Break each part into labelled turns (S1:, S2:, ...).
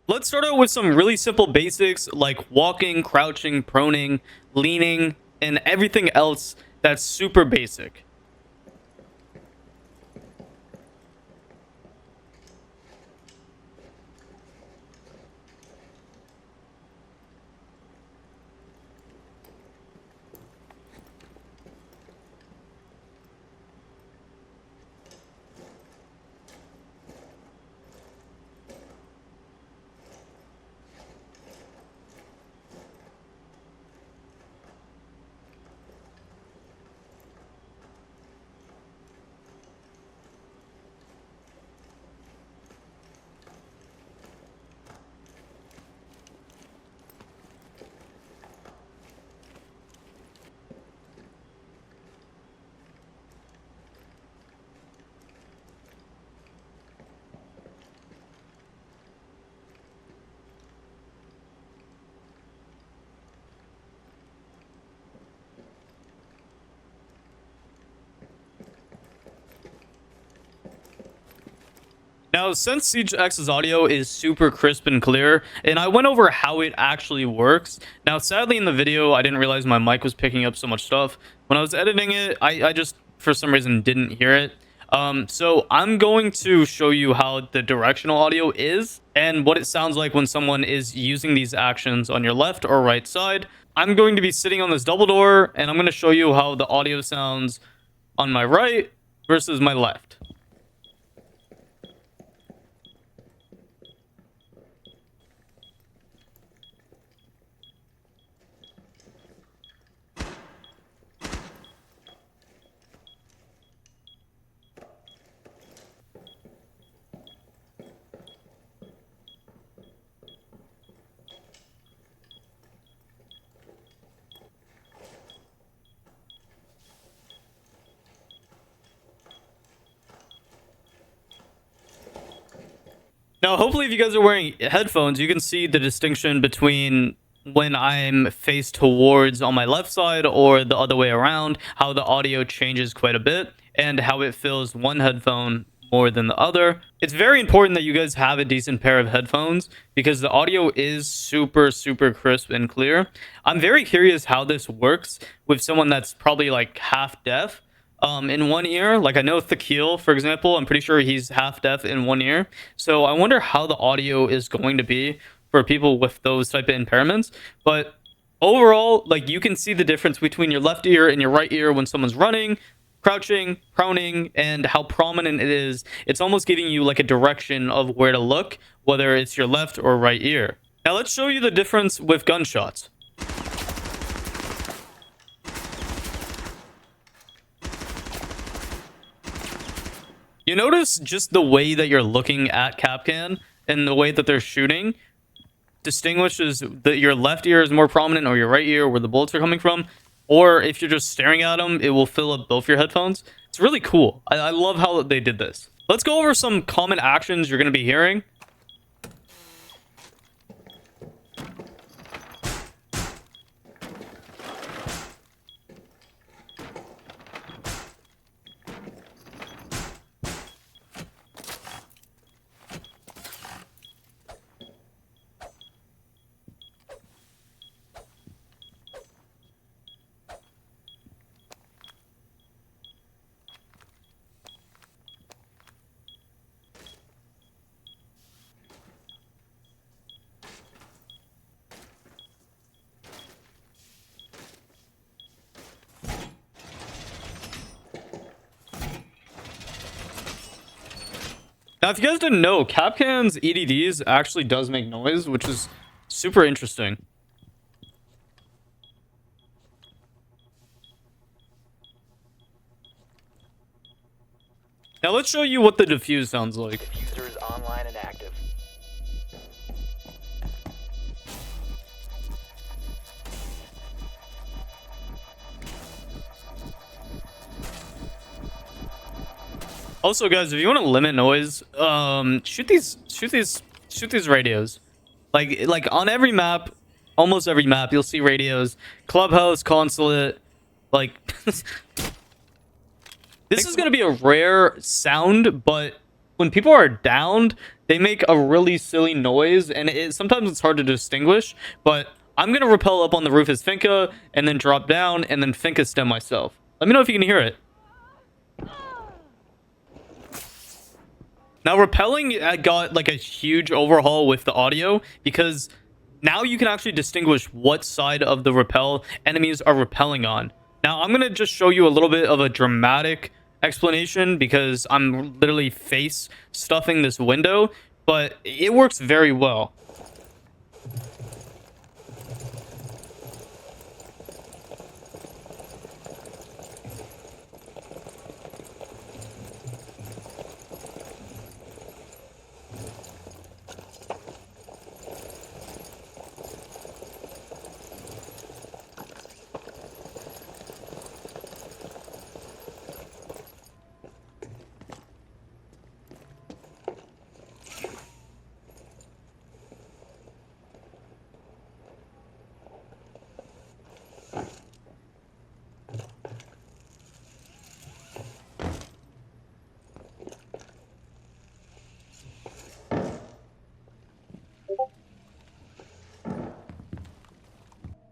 S1: Let's start out with some really simple basics like walking, crouching, proning, leaning, and everything else that's super basic. Now, since Siege X's audio is super crisp and clear, and I went over how it actually works. Now, sadly, in the video, I didn't realize my mic was picking up so much stuff. When I was editing it, I just, for some reason, didn't hear it. So I'm going to show you how the directional audio is and what it sounds like when someone is using these actions on your left or right side. I'm going to be sitting on this double door, and I'm going to show you how the audio sounds on my right versus my left. Now, hopefully, if you guys are wearing headphones, you can see the distinction between when I'm faced towards on my left side or the other way around, how the audio changes quite a bit and how it fills one headphone more than the other. It's very important that you guys have a decent pair of headphones because the audio is super, super crisp and clear. I'm very curious how this works with someone that's probably like half deaf. In one ear, like I know Thakil, for example, I'm pretty sure he's half deaf in one ear. So I wonder how the audio is going to be for people with those type of impairments. But overall, like you can see the difference between your left ear and your right ear when someone's running, crouching, proning, and how prominent it is. It's almost giving you like a direction of where to look, whether it's your left or right ear. Now let's show you the difference with gunshots. You notice just the way that you're looking at Kapkan and the way that they're shooting distinguishes that your left ear is more prominent or your right ear where the bullets are coming from. Or if you're just staring at them, it will fill up both your headphones. It's really cool. I love how they did this. Let's go over some common actions you're going to be hearing. Now, if you guys didn't know, Kapkan's EDDs actually does make noise, which is super interesting. Now, let's show you what the diffuse sounds like.
S2: Diffuser is online and active.
S1: Also, guys, if you want to limit noise, shoot these radios. Like on every map, almost every map, you'll see radios. Clubhouse, consulate, like this is gonna be a rare sound, but when people are downed, they make a really silly noise, and sometimes it's hard to distinguish. But I'm gonna rappel up on the roof as Finka, and then drop down, and then Finka stem myself. Let me know if you can hear it. Now, rappelling got like a huge overhaul with the audio because now you can actually distinguish what side of the rappel enemies are rappelling on. Now, I'm going to just show you a little bit of a dramatic explanation because I'm literally face stuffing this window, but it works very well.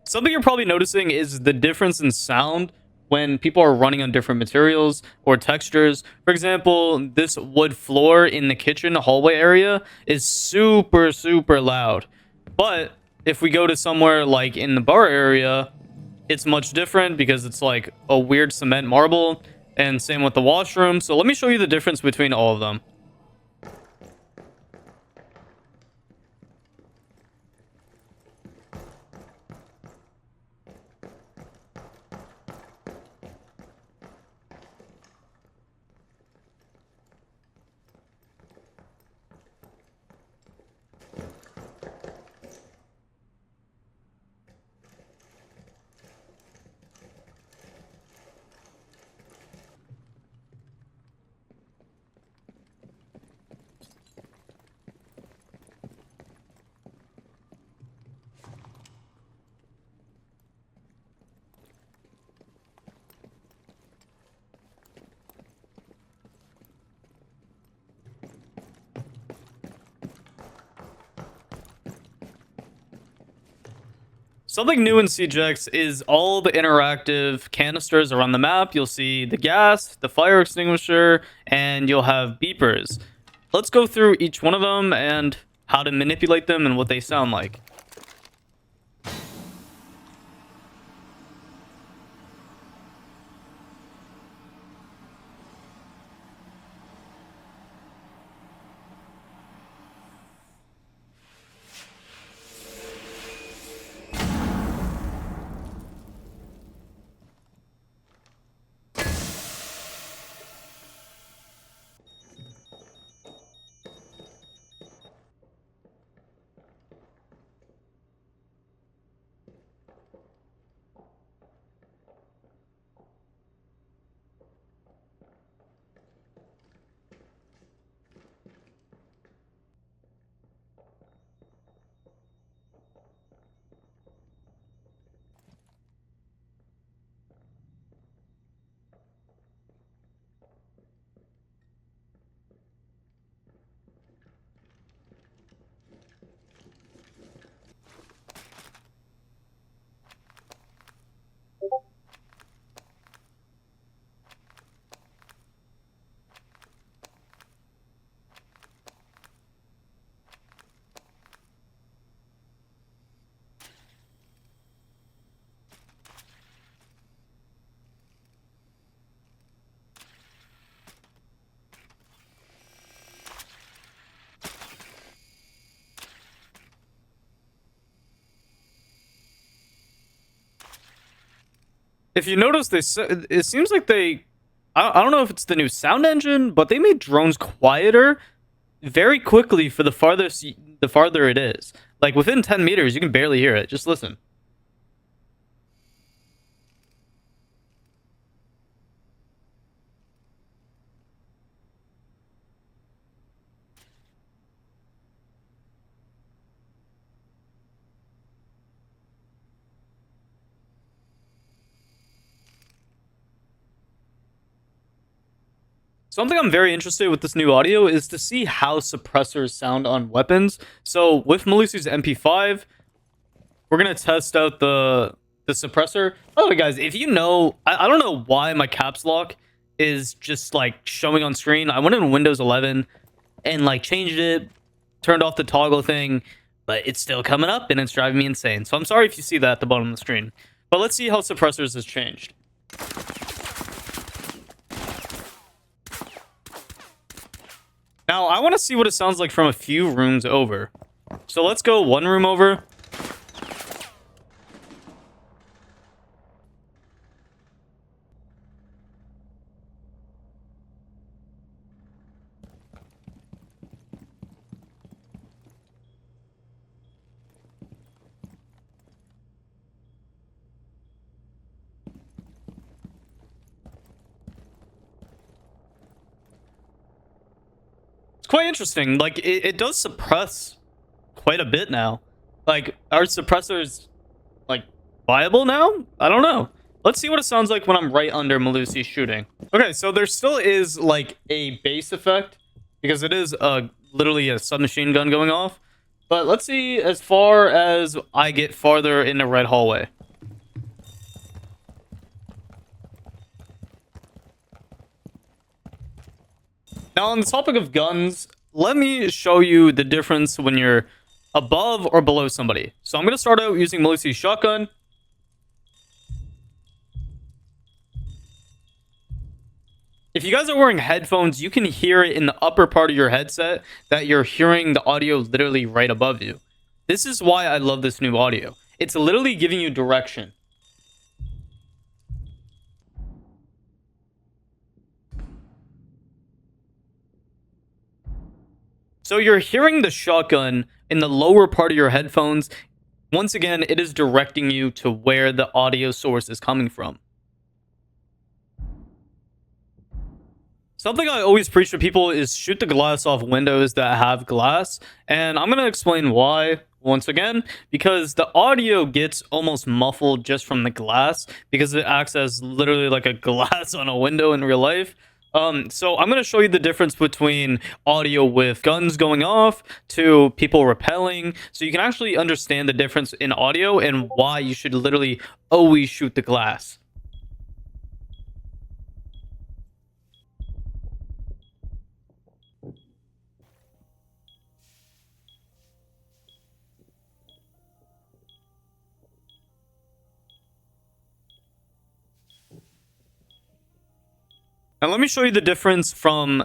S1: Something you're probably noticing is the difference in sound when people are running on different materials or textures. For example, this wood floor in the kitchen hallway area is super, super loud. But if we go to somewhere like in the bar area, it's much different because it's like a weird cement marble, and same with the washroom. So let me show you the difference between all of them. Something new in CJX is all the interactive canisters around the map. You'll see the gas, the fire extinguisher, and you'll have beepers. Let's go through each one of them and how to manipulate them and what they sound like. If you notice, it seems like I don't know if it's the new sound engine, but they made drones quieter very quickly for the farther it is. Like within 10 meters, you can barely hear it. Just listen. Something I'm very interested with this new audio is to see how suppressors sound on weapons. So with Malusi's MP5, we're gonna test out the suppressor. By the way, guys, if you know, I don't know why my caps lock is just like showing on screen. I went in Windows 11 and like changed it, turned off the toggle thing, but it's still coming up and it's driving me insane. So I'm sorry if you see that at the bottom of the screen. But let's see how suppressors has changed. Now, I want to see what it sounds like from a few rooms over. So let's go one room over. Quite interesting. Like it does suppress quite a bit now. Like, are suppressors like viable now? I don't know. Let's see what it sounds like when I'm right under Malusi shooting. Okay, so there still is like a bass effect because it is literally a submachine gun going off. But let's see as far as I get farther in the red hallway. Now, on the topic of guns, let me show you the difference when you're above or below somebody. So I'm going to start out using Malusi's shotgun. If you guys are wearing headphones, you can hear it in the upper part of your headset that you're hearing the audio literally right above you. This is why I love this new audio. It's literally giving you direction. So you're hearing the shotgun in the lower part of your headphones. Once again, it is directing you to where the audio source is coming from. Something I always preach to people is shoot the glass off windows that have glass. And I'm going to explain why once again, because the audio gets almost muffled just from the glass because it acts as literally like a glass on a window in real life. So I'm going to show you the difference between audio with guns going off to people repelling. So you can actually understand the difference in audio and why you should literally always shoot the glass. Now let me show you the difference from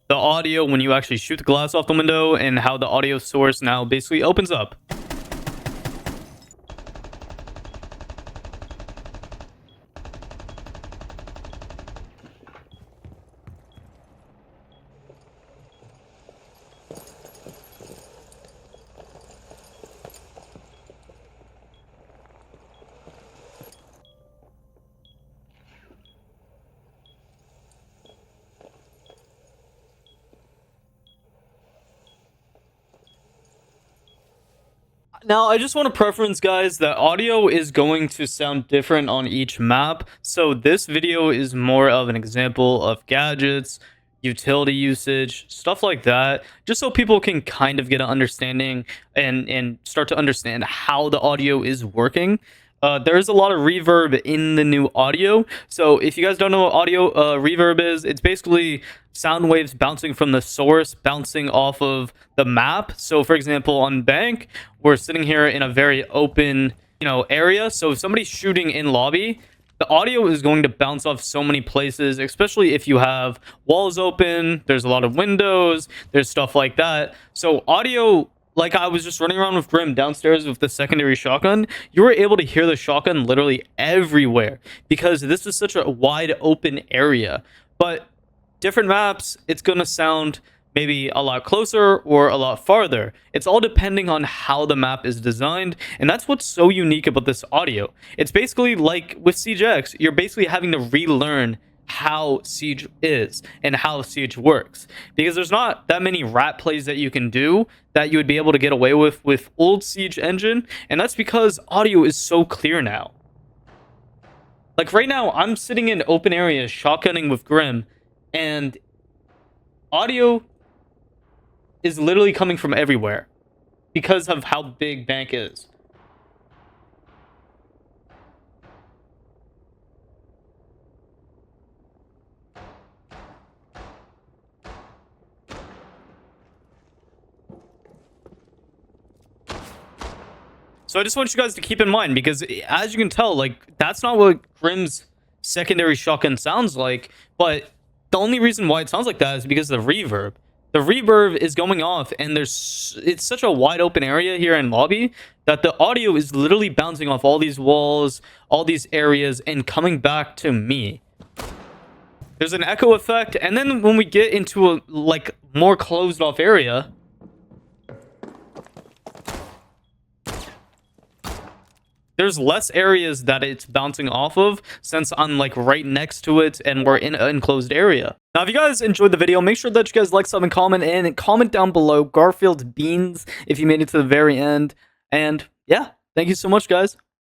S1: the audio when you actually shoot the glass off the window and how the audio source now basically opens up. Now, I just want to preference, guys, that audio is going to sound different on each map. So this video is more of an example of gadgets, utility usage, stuff like that, just so people can kind of get an understanding and start to understand how the audio is working. There's a lot of reverb in the new audio. So if you guys don't know what audio reverb is, it's basically sound waves bouncing from the source, bouncing off of the map. So for example, on Bank, we're sitting here in a very open, area. So if somebody's shooting in lobby, the audio is going to bounce off so many places, especially if you have walls open, there's a lot of windows, there's stuff like that. So audio, like I was just running around with Grim downstairs with the secondary shotgun, you were able to hear the shotgun literally everywhere because this is such a wide open area. But different maps, it's going to sound maybe a lot closer or a lot farther. It's all depending on how the map is designed, and that's what's so unique about this audio. It's basically like with Siege X, you're basically having to relearn how Siege is and how Siege works, because there's not that many rat plays that you can do that you would be able to get away with old Siege engine, and that's because audio is so clear now. Like right now, I'm sitting in open areas shotgunning with Grim, and audio is literally coming from everywhere because of how big bank is. So I just want you guys to keep in mind, because as you can tell, like, that's not what Grim's secondary shotgun sounds like, but the only reason why it sounds like that is because of the reverb. The reverb is going off, and it's such a wide open area here in lobby that the audio is literally bouncing off all these walls, all these areas, and coming back to me. There's an echo effect, and then when we get into a like more closed off area, there's less areas that it's bouncing off of, since I'm like right next to it and we're in an enclosed area. Now, if you guys enjoyed the video, make sure that you guys like, sub, and comment down below Garfield Beans if you made it to the very end. And yeah, thank you so much, guys.